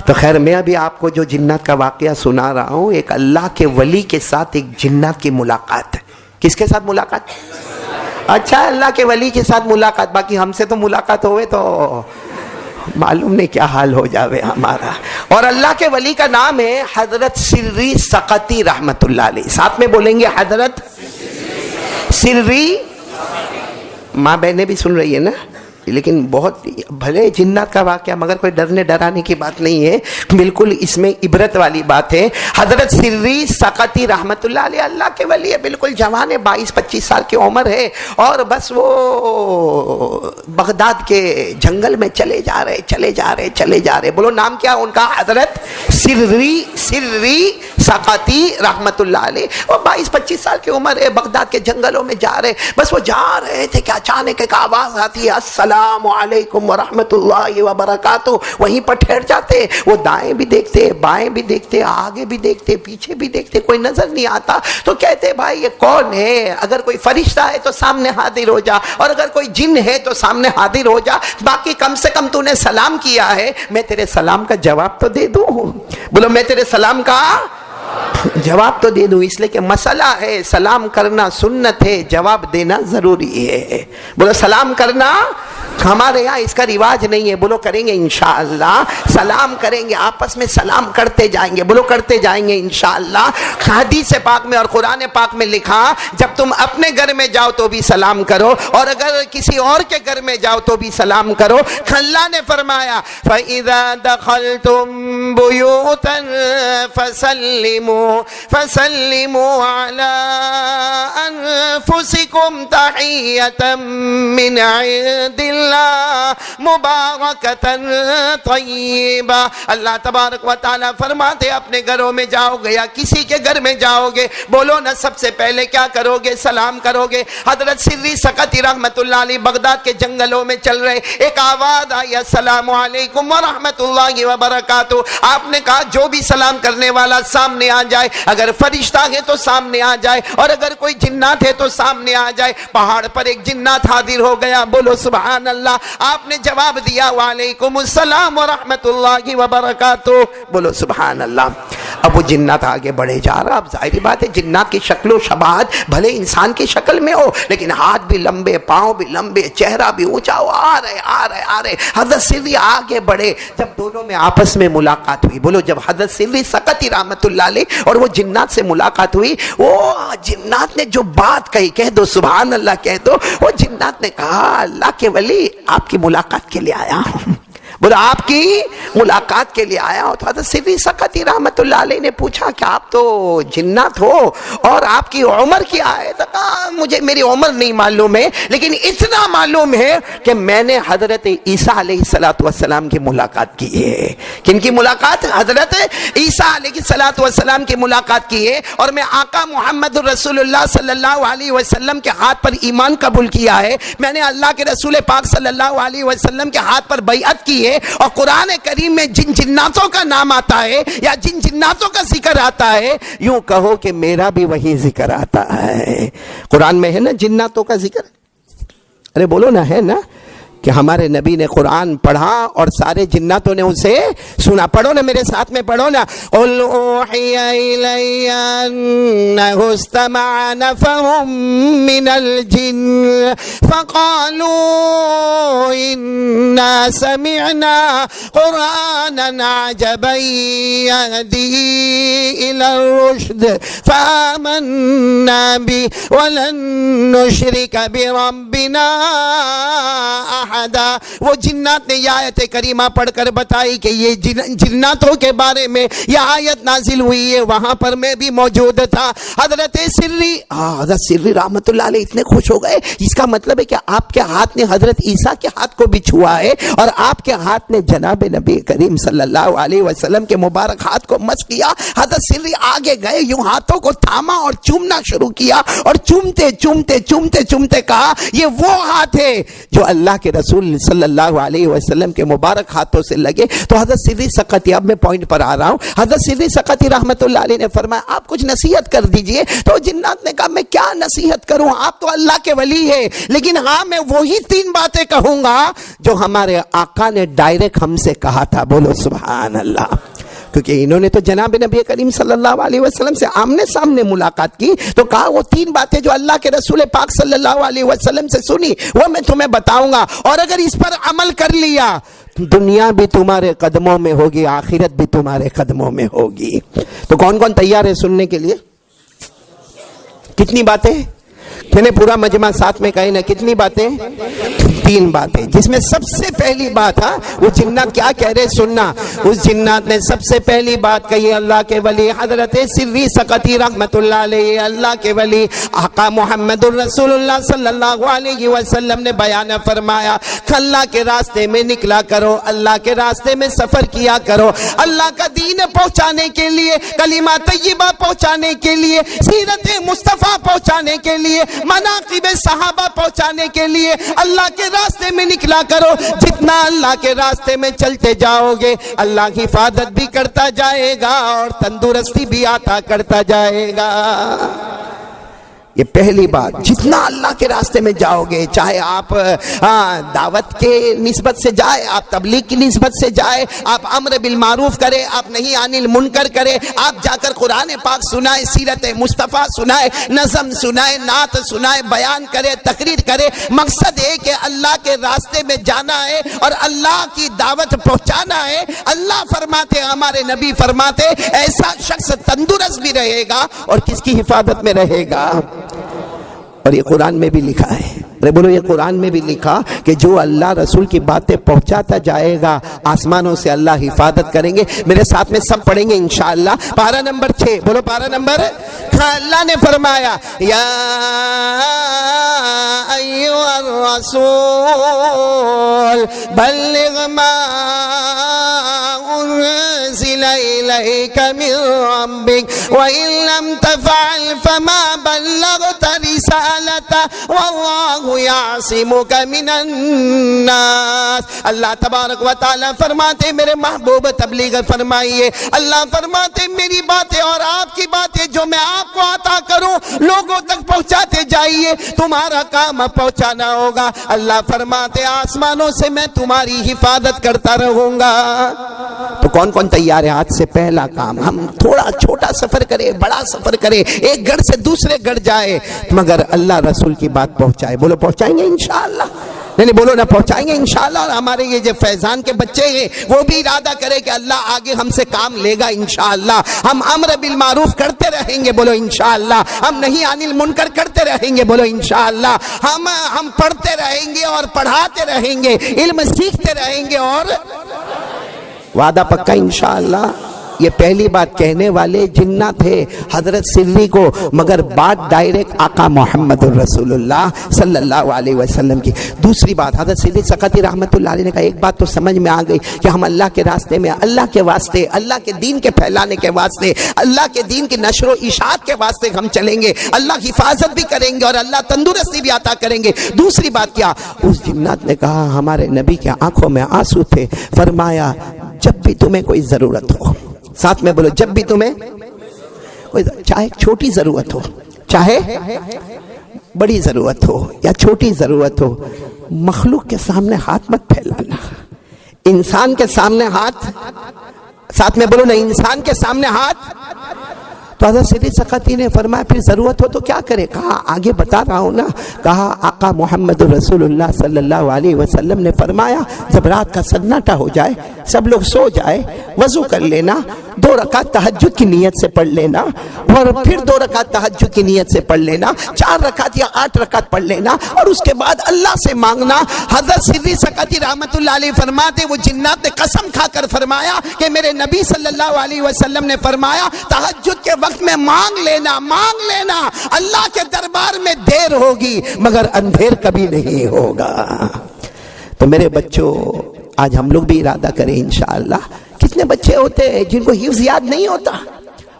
تو خیر میں ابھی آپ کو جو جنات کا واقعہ سنا رہا ہوں، ایک اللہ کے ولی کے ساتھ ایک جنات کی ملاقات ہے۔ کس کے ساتھ ملاقات؟ اچھا، اللہ کے ولی کے ساتھ ملاقات، باقی ہم سے تو ملاقات ہوئے تو معلوم نہیں کیا حال ہو جاوے ہمارا۔ اور اللہ کے ولی کا نام ہے حضرت سری سقطی رحمت اللہ علیہ۔ ساتھ میں بولیں گے حضرت سری۔ ماں بہنیں بھی سن رہی ہے نا، لیکن بہت بھلے جنات کا واقعہ مگر کوئی ڈرنے ڈرانے کی بات نہیں ہے، بالکل اس میں عبرت والی بات ہے۔ حضرت سری سقطی رحمت اللہ علیہ اللہ کے ولی ہے، بالکل جوان ہے، 22-25 سال کی عمر ہے، اور بس وہ بغداد کے جنگل میں چلے جا رہے۔ بولو نام کیا ان کا؟ حضرت سری سقطی رحمت اللہ علیہ۔ وہ 22-25 سال کی عمر ہے، بغداد کے جنگلوں میں جا رہے، بس وہ جا رہے تھے کہ اچانک ایک آواز آتی ہے، السلام علیکم ورحمت اللہ وبرکاتہ۔ وہیں پر ٹھہر جاتے، وہ دائیں بھی دیکھتے، بائیں بھی دیکھتے، آگے بھی دیکھتے، پیچھے بھی دیکھتے، کوئی نظر نہیں آتا۔ تو کہتے بھائی یہ کون ہے؟ اگر کوئی فرشتہ ہے تو سامنے حاضر ہو جا، اور اگر کوئی جن ہے تو سامنے حاضر ہو جا، باقی کم سے کم تو نے سلام کیا ہے، میں تیرے سلام کا جواب تو دے دوں۔ بولو میں تیرے سلام کا جواب تو دے دوں، اس لیے کہ مسئلہ ہے سلام کرنا سنت ہے، جواب دینا ضروری ہے۔ بولو سلام کرنا، ہمارے یہاں اس کا رواج نہیں ہے، بولو کریں گے انشاءاللہ، سلام کریں گے، آپس میں سلام کرتے جائیں گے، بولو کرتے جائیں گے انشاءاللہ۔ حدیث پاک میں اور قرآن پاک میں لکھا جب تم اپنے گھر میں جاؤ تو بھی سلام کرو، اور اگر کسی اور کے گھر میں جاؤ تو بھی سلام کرو۔ اللہ نے فرمایا فَإِذَا دَخَلْتُمْ بُيُوتًا فَسَلِّمُوا عَلَىٰ أَنفُسِكُمْ تَحِيَّةً مِّنْ عِندِ اللَّهِ مُبَارَكَةً طَيِّبَةً۔ اللہ تبارک و تعالیٰ فرماتے اپنے گھروں میں جاؤ گے یا کسی کے گھر میں جاؤ گے، بولو نا سب سے پہلے کیا کرو گے؟ سلام کرو گے۔ حضرت سری سقطی رحمت اللہ علیہ بغداد کے جنگلوں میں چل رہے، ایک آواز آئی السلام علیکم ورحمت اللہ وبرکاتہ۔ آپ نے کہا جو بھی سلام کرنے والا سامنے آ جائے، اگر فرشتہ ہے تو سامنے آ جائے، اور اگر کوئی جنات ہے تو سامنے آ جائے۔ پہاڑ پر ایک جنات حاضر ہو گیا، بولو سبحان اللہ۔ آپ نے جواب دیا وعلیکم السلام ورحمت اللہ وبرکاتہ، بولو سبحان اللہ۔ اب وہ جنات آگے بڑھے جا رہا، اب ظاہری بات ہے جنات کی شکل و شباہت بھلے انسان کی شکل میں ہو، لیکن ہاتھ بھی لمبے، پاؤں بھی لمبے، چہرہ بھی اونچا ہو، آ رہے۔ حضرت سری آگے بڑھے، جب دونوں میں آپس میں ملاقات ہوئی، بولو جب حضرت سری سقطی رحمت اللہ علیہ اور وہ جنات سے ملاقات ہوئی، وہ جنات نے جو بات کہی، کہہ دو سبحان اللہ کہہ دو، وہ جنات نے کہا اللہ کے ولی آپ کی ملاقات کے لیے آیا ہوں، بولا آپ کی ملاقات کے لیے آیا ہوں۔ تو حضرت سری سقطی رحمت اللہ علیہ نے پوچھا کہ آپ تو جنات ہو اور آپ کی عمر کیا ہے؟ تو کہا مجھے میری عمر نہیں معلوم ہے، لیکن اتنا معلوم ہے کہ میں نے حضرت عیسیٰ علیہ السلام کی ملاقات کی ہے۔ کن کی ملاقات؟ حضرت عیسیٰ علیہ السلام کی ملاقات کی ہے، اور میں آقا محمد رسول اللہ صلی اللہ علیہ وسلم کے ہاتھ پر ایمان قبول کیا ہے، میں نے اللہ کے رسول پاک صلی اللہ علیہ وسلم کے ہاتھ پر بیعت کی ہے، اور قرآن کریم میں جن جناتوں کا نام آتا ہے یا جن جناتوں کا ذکر آتا ہے، یوں کہو کہ میرا بھی وہی ذکر آتا ہے۔ قرآن میں ہے نا جناتوں کا ذکر، ارے بولو نا، ہے نا کہ ہمارے نبی نے قرآن پڑھا اور سارے جناتوں نے اسے سنا۔ پڑھو نا میرے ساتھ میں، پڑھو نا، قُلْ أُوحِيَ إِلَيَّ أَنَّهُ اسْتَمَعَ نَفَرٌ مِّنَ الْجِنِّ فَقَالُوا إِنَّا سَمِعْنَا قُرْآنًا عَجَبًا يَهْدِي إِلَى الرُّشْدِ فَآمَنَّا بِهِ وَلَن نُّشْرِكَ بِرَبِّنَا وہ جنات نے یہ آیت کریمہ پڑھ کر بتائی کہ یہ جناتوں کے بارے میں یہ آیت نازل ہوئی ہے، وہاں پر میں بھی موجود تھا۔ حضرت سری رحمت اللہ علیہ اتنے خوش ہو گئے، اس کا مطلب ہے کہ آپ کے ہاتھ نے حضرت عیسیٰ کے ہاتھ کو بھی چھوا ہے، اور آپ کے ہاتھ نے جناب نبی کریم صلی اللہ علیہ وسلم کے مبارک ہاتھ کو مس کیا۔ حضرت سری آگے گئے، یوں ہاتھوں کو تھاما اور چومنا شروع کیا، اور چومتے کہا یہ وہ ہاتھ ہے جو اللہ کے رسول صلی اللہ علیہ وسلم کے مبارک ہاتھوں سے لگے۔ تو حضرت سری سقطی، اب میں پوائنٹ پر آ رہا ہوں، حضرت سری سقطی رحمت اللہ علیہ نے فرمایا آپ کچھ نصیحت کر دیجئے۔ تو جنات نے کہا میں کیا نصیحت کروں، آپ تو اللہ کے ولی ہے، لیکن ہاں میں وہی 3 باتیں کہوں گا جو ہمارے ہمارے آقا نے ڈائریکٹ ہم سے کہا تھا، بولو سبحان اللہ، کیونکہ انہوں نے تو جناب نبی کریم صلی اللہ علیہ وسلم سے آمنے سامنے ملاقات کی، تو کہا وہ 3 باتیں جو اللہ کے رسول پاک صلی اللہ علیہ وسلم سے سنی وہ میں تمہیں بتاؤں گا، اور اگر اس پر عمل کر لیا دنیا بھی تمہارے قدموں میں ہوگی، آخرت بھی تمہارے قدموں میں ہوگی۔ تو کون کون تیار ہے سننے کے لیے؟ کتنی باتیں؟ کہنے پورا مجمع ساتھ میں کہیں نا، کتنی باتیں؟ 3 باتیں، جس میں سب سے پہلی بات وہ جنات کیا کہہ رہے سننا۔ اس جنات نے سب سے پہلی بات کہی، اللہ کے ولی حضرت سری سقطی رحمت اللہ علیہ، اللہ کے ولی آقا محمد الرسول اللہ صلی اللہ علیہ وسلم نے بیان فرمایا، اللہ کے راستے میں نکلا کرو، اللہ کے راستے میں سفر کیا کرو، اللہ کا دین پہنچانے کے لیے، کلمہ طیبہ پہنچانے کے لیے، سیرت مصطفیٰ پہنچانے کے لیے، مناقب صحابہ پہنچانے کے لیے اللہ کے راستے میں نکلا کرو۔ جتنا اللہ کے راستے میں چلتے جاؤ گے اللہ کی حفاظت بھی کرتا جائے گا اور تندرستی بھی عطا کرتا جائے گا۔ یہ پہلی بات، جتنا اللہ کے راستے میں جاؤ گے، چاہے آپ دعوت کے نسبت سے جائے، آپ تبلیغ کی نسبت سے جائے، آپ امر بالمعروف کرے، آپ نہیں عن المنکر کرے، آپ جا کر قرآن پاک سنائے، سیرت مصطفیٰ سنائے، نظم سنائے، نعت سنائے، بیان کرے، تقریر کرے، مقصد ہے کہ اللہ کے راستے میں جانا ہے اور اللہ کی دعوت پہنچانا ہے۔ اللہ فرماتے، ہمارے نبی فرماتے، ایسا شخص تندرست بھی رہے گا اور کس کی حفاظت میں رہے گا؟ اور یہ قرآن میں بھی لکھا ہے، ارے بولو، یہ قرآن میں بھی لکھا کہ جو اللہ رسول کی باتیں پہنچاتا جائے گا آسمانوں سے اللہ حفاظت کریں گے۔ میرے ساتھ میں سب پڑھیں گے انشاءاللہ۔ پارہ نمبر 6، بولو پارہ نمبر۔ اللہ نے فرمایا، یا ایھا الرسول بلغ ما انزل الیک من ربک وان لم تفعل فما بلغت رسالته واللہ یعصمک من الناس۔ اللہ تبارک و تعالی فرماتے، میرے محبوب تبلیغ فرمائیے، اللہ فرماتے میری باتیں اور آپ کی باتیں جو میں آپ کو عطا کروں لوگوں تک پہنچاتے جائیے، تمہارا کام پہنچانا ہوگا۔ اللہ فرماتے آسمانوں سے میں تمہاری حفاظت کرتا رہوں گا۔ تو کون کون تیار ہے؟ آج سے پہلا کام، ہم تھوڑا چھوٹا سفر کرے، بڑا سفر کرے، ایک گھر سے دوسرے گھر جائے، مگر اللہ رسول کی بات پہنچائے۔ بولو پہنچائیں گے انشاءاللہ؟ نہیں بولو نہ، پہنچائیں گے انشاءاللہ۔ اور ہمارے یہ جو فیضان کے بچے ہیں وہ بھی ارادہ کرے کہ اللہ آگے ہم سے کام لے گا انشاءاللہ۔ ہم امر بالمعروف کرتے رہیں گے، بولو انشاءاللہ۔ ہم نہیں عن المنکر کرتے رہیں گے، بولو انشاءاللہ۔ ہم پڑھتے رہیں گے اور پڑھاتے رہیں گے، علم سیکھتے رہیں گے، اور وعدہ پکا انشاءاللہ۔ یہ پہلی بات کہنے والے جنات تھے حضرت سری کو، مگر بات ڈائریکٹ آقا محمد الرسول اللہ صلی اللہ علیہ وسلم کی۔ دوسری بات، حضرت سری سقطی رحمت اللہ علیہ نے کہا، ایک بات تو سمجھ میں آ گئی کہ ہم اللہ کے راستے میں، اللہ کے واسطے، اللہ کے دین کے پھیلانے کے واسطے، اللہ کے دین کی نشر و اشاعت کے واسطے ہم چلیں گے، اللہ کی حفاظت بھی کریں گے اور اللہ تندرستی بھی عطا کریں گے۔ دوسری بات کیا؟ اس جنات نے کہا، ہمارے نبی کے آنکھوں میں آنسو تھے، فرمایا جب بھی تمہیں کوئی ضرورت ہو، ساتھ میں بولو، جب بھی تمہیں کوئی، چاہے چھوٹی ضرورت ہو، چاہے بڑی ضرورت ہو یا چھوٹی ضرورت ہو، مخلوق کے سامنے ہاتھ مت پھیلانا، انسان کے سامنے ہاتھ، ساتھ میں بولو نا، انسان کے سامنے ہاتھ۔ تو حضرت سری سقطی نے فرمایا پھر ضرورت ہو تو کیا کرے؟ کہا آگے بتا رہا ہوں نا، کہا آقا محمد رسول اللہ صلی اللہ علیہ وسلم نے فرمایا جب رات کا سناٹا ہو جائے، سب لوگ سو جائے، وضو کر لینا، 2 رکعت تہجد کی نیت سے پڑھ لینا، اور پھر 2 رکعت تہجد کی نیت سے پڑھ لینا، 4 رکعت یا 8 رکعت پڑھ لینا، اور اس کے بعد اللہ سے مانگنا۔ حضرت سری سقطی رحمت اللہ علیہ فرماتے، وہ جنات نے قسم کھا کر فرمایا کہ میرے نبی صلی اللہ علیہ وسلم نے فرمایا تہجد کے وقت میں مانگ لینا، مانگ لینا، اللہ کے دربار میں دیر ہوگی مگر اندھیر کبھی نہیں ہوگا۔ تو میرے بچوں، آج ہم لوگ بھی ارادہ کریں انشاءاللہ۔ کتنے بچے ہوتے ہیں جن کو حفظ یاد نہیں ہوتا؟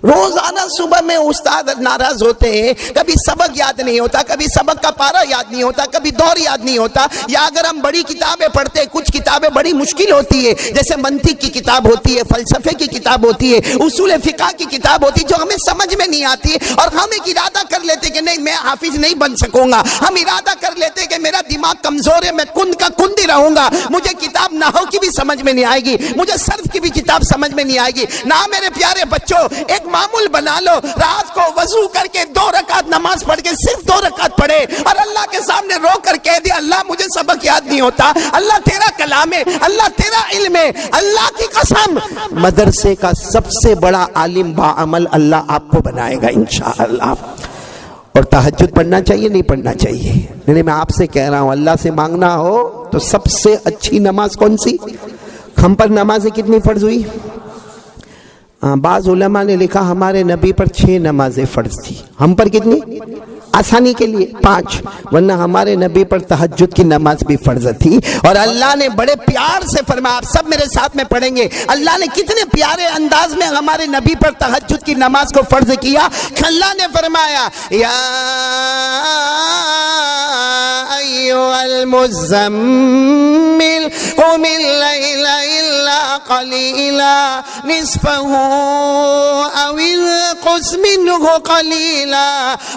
روزانہ صبح میں استاد ناراض ہوتے ہیں، کبھی سبق یاد نہیں ہوتا، کبھی سبق کا پارہ یاد نہیں ہوتا، کبھی دور یاد نہیں ہوتا. یا اگر ہم بڑی کتابیں پڑھتے ہیں، کچھ کتابیں بڑی مشکل ہوتی ہے، جیسے منطق کی کتاب ہوتی ہے، فلسفے کی کتاب ہوتی ہے، اصول فقہ کی کتاب ہوتی ہے، جو ہمیں سمجھ میں نہیں آتی، اور ہم ایک ارادہ کر لیتے کہ نہیں میں حافظ نہیں بن سکوں گا، ہم ارادہ کر لیتے کہ میرا دماغ کمزور ہے، میں کند کا کند ہی رہوں گا، مجھے کتاب نحو کی بھی سمجھ میں نہیں آئے گی، مجھے صرف کی بھی کتاب سمجھ میں نہیں آئے گی. نہ میرے پیارے بچوں، ایک معمول بنا لو، رات کو وضو کر کے 2 رکعت نماز پڑھ کے صرف 2 رکعت پڑھے، اور اللہ کے سامنے رو کر کہہ دے اللہ مجھے سبق یاد نہیں ہوتا، اللہ تیرا کلام ہے، اللہ تیرا علم ہے، اللہ کی قسم مدرسے کا سب سے بڑا عالم باعمل اللہ آپ کو بنائے گا انشاءاللہ. اور تہجد پڑھنا چاہیے نہیں پڑھنا چاہیے؟ نہیں، میں آپ سے کہہ رہا ہوں اللہ سے مانگنا ہو تو سب سے اچھی نماز کون سی؟ ہم پر نمازیں کتنی فرض ہوئی؟ بعض علماء نے لکھا ہمارے نبی پر 6 نمازیں فرض تھی، ہم پر کتنی؟ آسانی کے لیے 5، ورنہ ہمارے نبی پر تہجد کی نماز بھی فرض تھی. اور اللہ نے بڑے پیار سے فرمایا، آپ سب میرے ساتھ میں پڑھیں گے، اللہ نے کتنے پیارے انداز میں ہمارے نبی پر تہجد کی نماز کو فرض کیا. اللہ نے فرمایا یا ایھا المزمل قم اللیل الا قلیلا نصفہ او انقص منہ قلیلا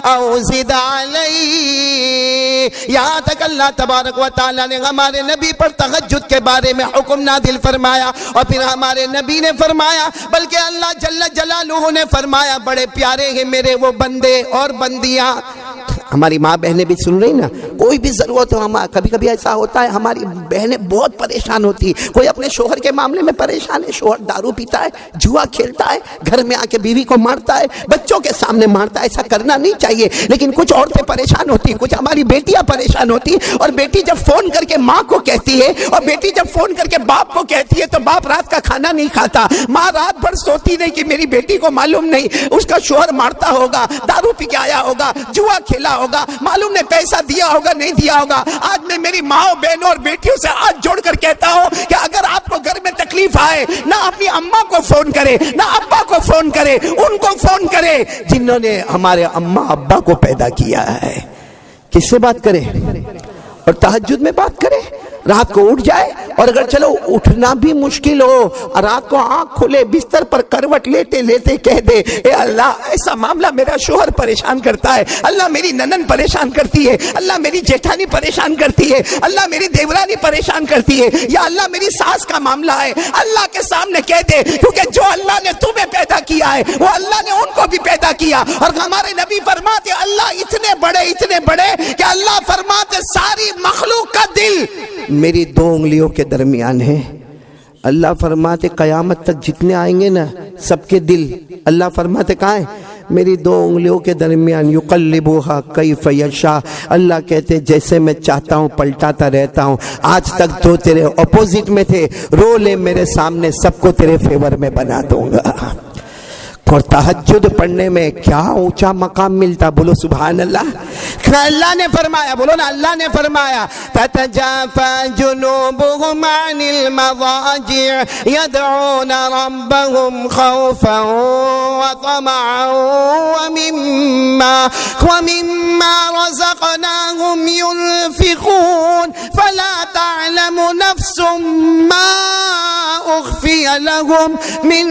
او زد علیہ. یہاں تک اللہ تبارک و تعالیٰ نے ہمارے نبی پر تہجد کے بارے میں حکم نازل فرمایا، اور پھر ہمارے نبی نے فرمایا، بلکہ اللہ جل جلالہ نے فرمایا بڑے پیارے ہیں میرے وہ بندے اور بندیاں. ہماری ماں بہنیں بھی سن رہی نا، کوئی بھی ضرورت ہو، کبھی کبھی ایسا ہوتا ہے ہماری بہنیں بہت پریشان ہوتی، کوئی اپنے شوہر کے معاملے میں پریشان ہے، شوہر دارو پیتا ہے، جوا کھیلتا ہے، گھر میں آ کے بیوی کو مارتا ہے، بچوں کے سامنے مارتا ہے. ایسا کرنا نہیں چاہیے، لیکن کچھ عورتیں پریشان ہوتی ہیں، کچھ ہماری بیٹیاں پریشان ہوتی ہیں، اور بیٹی جب فون کر کے ماں کو کہتی ہے، اور بیٹی جب فون کر کے باپ کو کہتی ہے، تو باپ رات کا کھانا نہیں کھاتا، ماں رات بھر سوتی نہیں کہ میری بیٹی کو معلوم نہیں اس کا شوہر مارتا ہوگا، دارو پی کے آیا ہوگا، جوا کھیلا ہوگا، معلوم نے پیسہ دیا ہوگا نہیں دیا ہوگا. آج میں میری ماں بہنوں اور بیٹیوں سے ہاتھ جوڑ کر کہتا ہوں کہ اگر آپ کو گھر میں تکلیف آئے، نہ اپنی اماں کو فون کرے، نہ ابا کو فون کرے، ان کو فون کرے جنہوں نے ہمارے اماں ابا کو پیدا کیا ہے. کس سے بات کرے؟ اور تہجد میں بات کرے. رات کو اٹھ جائے، اور اگر چلو اٹھنا بھی مشکل ہو، رات کو آنکھ کھلے بستر پر کروٹ لیتے لیتے کہہ دے اے اللہ ایسا معاملہ میرا شوہر پریشان کرتا ہے، اللہ میری ننن پریشان کرتی ہے، اللہ میری جیٹھانی پریشان کرتی ہے، اللہ میری دیورانی پریشان کرتی ہے، یا اللہ میری ساس کا معاملہ ہے. اللہ کے سامنے کہہ دے، کیونکہ جو اللہ نے تمہیں پیدا کیا ہے وہ اللہ نے ان کو بھی پیدا کیا. اور ہمارے نبی فرماتے اللہ اتنے بڑے کہ اللہ فرماتے ساری مخلوق کا دل میری 2 انگلیوں کے درمیان ہے. اللہ فرماتے قیامت تک جتنے آئیں گے نا سب کے دل اللہ فرماتے کہاں ہیں؟ میری 2 انگلیوں کے درمیان. یقلبوہا کیف یشاء. اللہ کہتے جیسے میں چاہتا ہوں پلٹاتا رہتا ہوں. آج تک تو تیرے اپوزٹ میں تھے، رو لے میرے سامنے سب کو تیرے فیور میں بنا دوں گا. اور تہجد پڑھنے میں کیا اونچا مقام ملتا، بولو سبحان اللہ. اللہ نے فرمایا، بولو نا، اللہ نے فرمایا تتجافى جنوبهم عن المضاجع يدعون ربهم خوفا وطمعا ومما رزقناهم ينفقون فلا تعلم نفس ما اخفي لهم من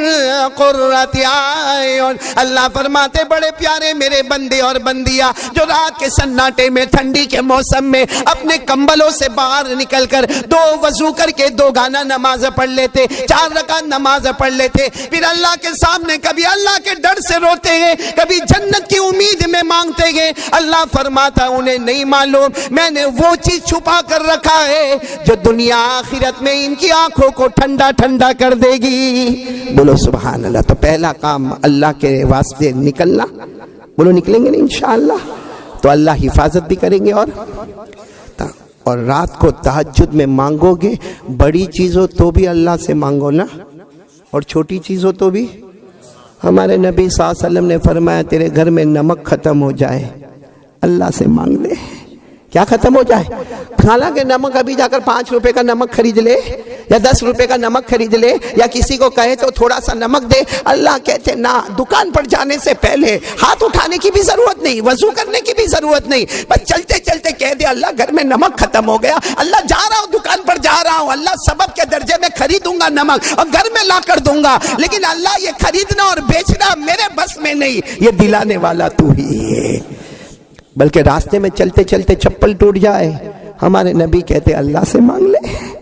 قرة اعين. اللہ فرماتے بڑے پیارے میرے بندے اور بندیاں جو رات کے سناٹے میں ٹھنڈی کے موسم میں اپنے کمبلوں سے باہر نکل کر 2 وضو کر کے 2 گانا نماز پڑھ لیتے، 4 رکعت نماز پڑھ لیتے، پھر اللہ کے سامنے کبھی اللہ کے ڈر سے روتے ہیں، کبھی جنت کی امید میں مانگتے ہیں. اللہ فرماتا انہیں نہیں معلوم میں نے وہ چیز چھپا کر رکھا ہے جو دنیا آخرت میں ان کی آنکھوں کو ٹھنڈا ٹھنڈا کر دے گی. بولو سبحان اللہ. تو پہلا کام اللہ کے واسطے نکلنا، بولو نکلیں گے نا انشاءاللہ تو اللہ حفاظت بھی کریں گے. اور رات کو تہجد میں مانگو گے، بڑی چیز ہو تو بھی اللہ سے مانگو نا، اور چھوٹی چیز ہو تو بھی. ہمارے نبی صلی اللہ علیہ وسلم نے فرمایا تیرے گھر میں نمک ختم ہو جائے اللہ سے مانگ لے، کیا ختم ہو جائے؟ حالانکہ نمک ابھی جا کر 5 روپے کا نمک خرید لے یا 10 روپے کا نمک خرید لے یا کسی کو کہے تو تھوڑا سا نمک دے، اللہ کہتے نہ، دکان پر جانے سے پہلے ہاتھ اٹھانے کی بھی ضرورت نہیں، وضو کرنے کی بھی ضرورت نہیں، بس چلتے چلتے کہہ دے اللہ گھر میں نمک ختم ہو گیا، اللہ جا رہا ہوں دکان پر جا رہا ہوں، اللہ سبب کے درجے میں خریدوں گا نمک اور گھر میں لا کر دوں گا، لیکن اللہ یہ خریدنا اور بیچنا میرے بس میں نہیں، یہ دلانے والا تو ہی ہے۔ بلکہ راستے میں چلتے چلتے چپل ٹوٹ جائے، ہمارے نبی کہتے اللہ سے مانگ لے۔